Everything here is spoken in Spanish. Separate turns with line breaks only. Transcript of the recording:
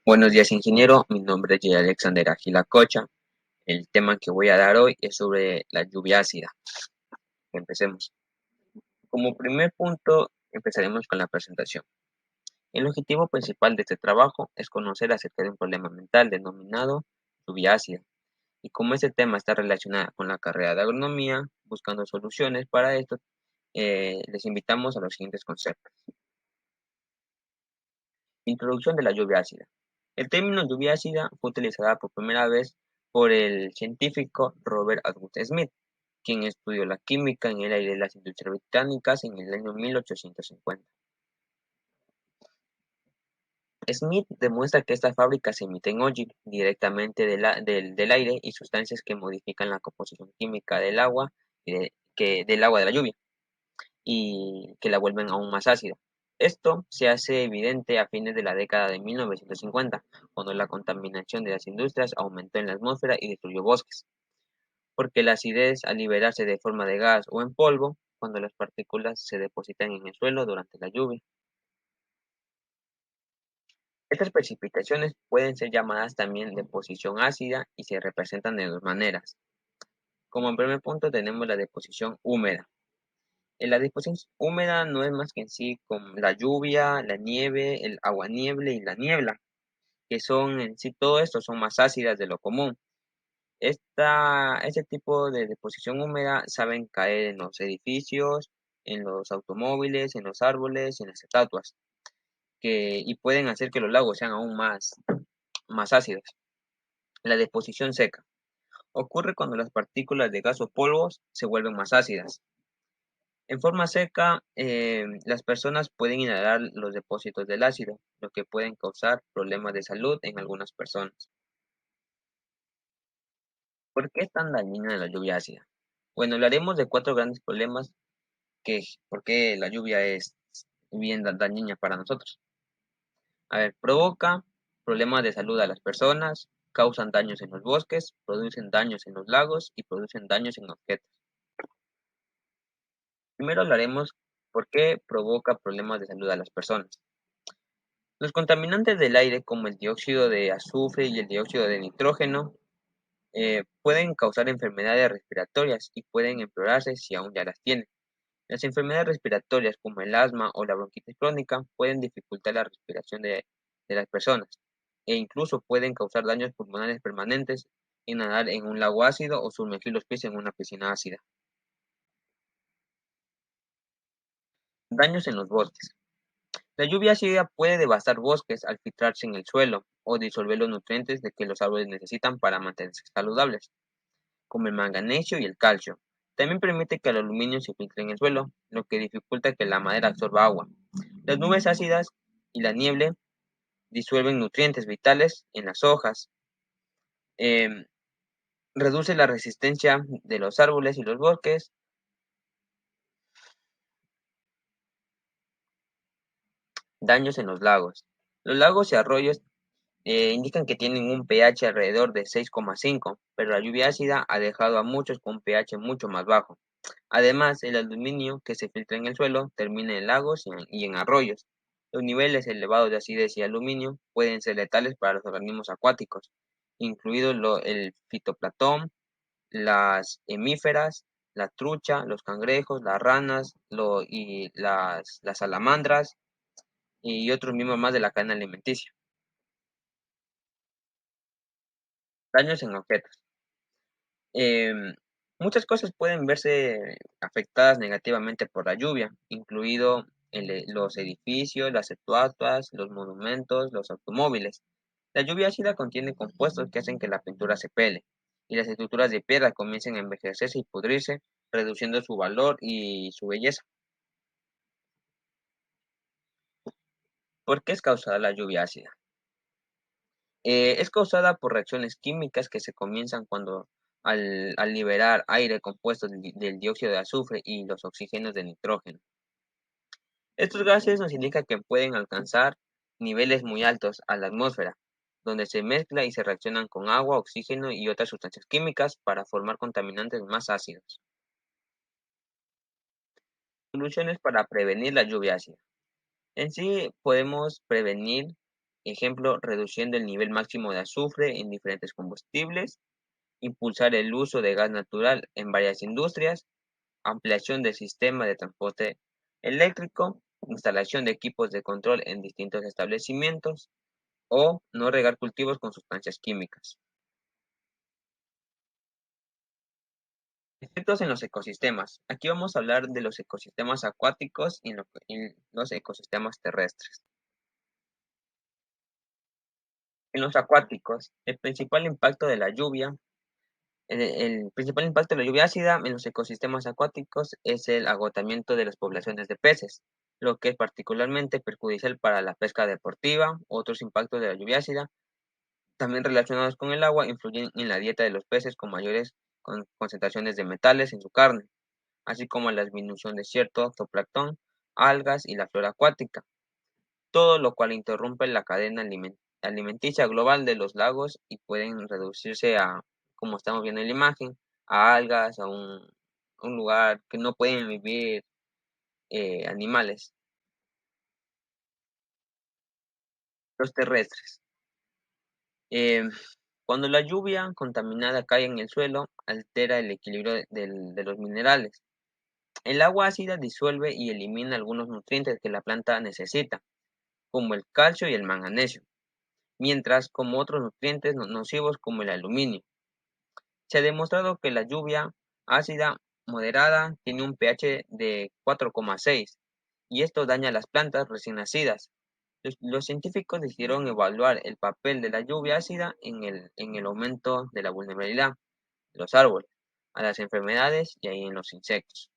Buenos días, ingeniero. Mi nombre es J. Alexander Agila Cocha. El tema que voy a dar hoy es sobre la lluvia ácida. Empecemos. Como primer punto, empezaremos con la presentación. El objetivo principal de este trabajo es conocer acerca de un problema mental denominado lluvia ácida. Y como este tema está relacionado con la carrera de agronomía, buscando soluciones para esto, les invitamos a los siguientes conceptos. Introducción de la lluvia ácida. El término lluvia ácida fue utilizada por primera vez por el científico Robert Outwood Smith, quien estudió la química en el aire de las industrias británicas en el año 1850. Smith demuestra que estas fábricas emiten hollín directamente del aire y sustancias que modifican la composición química del agua, del agua de la lluvia y que la vuelven aún más ácida. Esto se hace evidente a fines de la década de 1950, cuando la contaminación de las industrias aumentó en la atmósfera y destruyó bosques, porque la acidez, al liberarse de forma de gas o en polvo, cuando las partículas se depositan en el suelo durante la lluvia. Estas precipitaciones pueden ser llamadas también deposición ácida y se representan de dos maneras. Como en primer punto tenemos la deposición húmeda. La disposición húmeda no es más que en sí como la lluvia, la nieve, el aguanieve y la niebla, que son en sí todo esto son más ácidas de lo común. Este tipo de deposición húmeda saben caer en los edificios, en los automóviles, en los árboles, en las estatuas, y pueden hacer que los lagos sean aún más ácidos. La deposición seca ocurre cuando las partículas de gas o polvos se vuelven más ácidas. En forma seca, las personas pueden inhalar los depósitos del ácido, lo que pueden causar problemas de salud en algunas personas. ¿Por qué es tan dañina la lluvia ácida? Bueno, hablaremos de cuatro grandes problemas que por qué la lluvia es bien dañina para nosotros. A ver, provoca problemas de salud a las personas, causan daños en los bosques, producen daños en los lagos y producen daños en objetos. Primero hablaremos por qué provoca problemas de salud a las personas. Los contaminantes del aire, como el dióxido de azufre y el dióxido de nitrógeno, pueden causar enfermedades respiratorias y pueden empeorarse si aún ya las tienen. Las enfermedades respiratorias, como el asma o la bronquitis crónica, pueden dificultar la respiración de las personas e incluso pueden causar daños pulmonares permanentes en nadar en un lago ácido o sumergir los pies en una piscina ácida. Daños en los bosques. La lluvia ácida puede devastar bosques al filtrarse en el suelo o disolver los nutrientes de que los árboles necesitan para mantenerse saludables, como el manganesio y el calcio. También permite que el aluminio se filtre en el suelo, lo que dificulta que la madera absorba agua. Las nubes ácidas y la nieve disuelven nutrientes vitales en las hojas, em, reduce la resistencia de los árboles y los bosques. Daños en los lagos. Los lagos y arroyos indican que tienen un pH alrededor de 6,5, pero la lluvia ácida ha dejado a muchos con un pH mucho más bajo. Además, el aluminio que se filtra en el suelo termina en lagos y en arroyos. Los niveles elevados de acidez y aluminio pueden ser letales para los organismos acuáticos, incluidos el fitoplancton, las hemíferas, la trucha, los cangrejos, las ranas y las salamandras y otros miembros más de la cadena alimenticia. Daños en objetos. Muchas cosas pueden verse afectadas negativamente por la lluvia, incluido los edificios, las estatuas, los monumentos, los automóviles. La lluvia ácida contiene compuestos que hacen que la pintura se pele y las estructuras de piedra comiencen a envejecerse y pudrirse, reduciendo su valor y su belleza. ¿Por qué es causada la lluvia ácida? Es causada por reacciones químicas que se comienzan cuando al liberar aire compuesto del dióxido de azufre y los oxígenos de nitrógeno. Estos gases nos indican que pueden alcanzar niveles muy altos a la atmósfera, donde se mezcla y se reaccionan con agua, oxígeno y otras sustancias químicas para formar contaminantes más ácidos. Soluciones para prevenir la lluvia ácida. En sí podemos prevenir Ejemplo, reduciendo el nivel máximo de azufre en diferentes combustibles, impulsar el uso de gas natural en varias industrias, ampliación del sistema de transporte eléctrico, instalación de equipos de control en distintos establecimientos o no regar cultivos con sustancias químicas. Efectos en los ecosistemas. Aquí vamos a hablar de los ecosistemas acuáticos y en los ecosistemas terrestres. En los acuáticos, el principal impacto de la lluvia ácida en los ecosistemas acuáticos es el agotamiento de las poblaciones de peces, lo que es particularmente perjudicial para la pesca deportiva. Otros impactos de la lluvia ácida, también relacionados con el agua, influyen en la dieta de los peces con mayores concentraciones de metales en su carne, así como la disminución de cierto zooplancton, algas y la flora acuática, todo lo cual interrumpe la cadena alimenticia global de los lagos y pueden reducirse a, como estamos viendo en la imagen, a algas, un lugar que no pueden vivir animales. Los terrestres. Eh, Cuando la lluvia contaminada cae en el suelo, altera el equilibrio de los minerales. El agua ácida disuelve y elimina algunos nutrientes que la planta necesita, como el calcio y el manganeso, mientras como otros nutrientes nocivos como el aluminio. Se ha demostrado que la lluvia ácida moderada tiene un pH de 4,6 y esto daña a las plantas recién nacidas. Los científicos decidieron evaluar el papel de la lluvia ácida en el aumento de la vulnerabilidad de los árboles a las enfermedades y ahí en los insectos.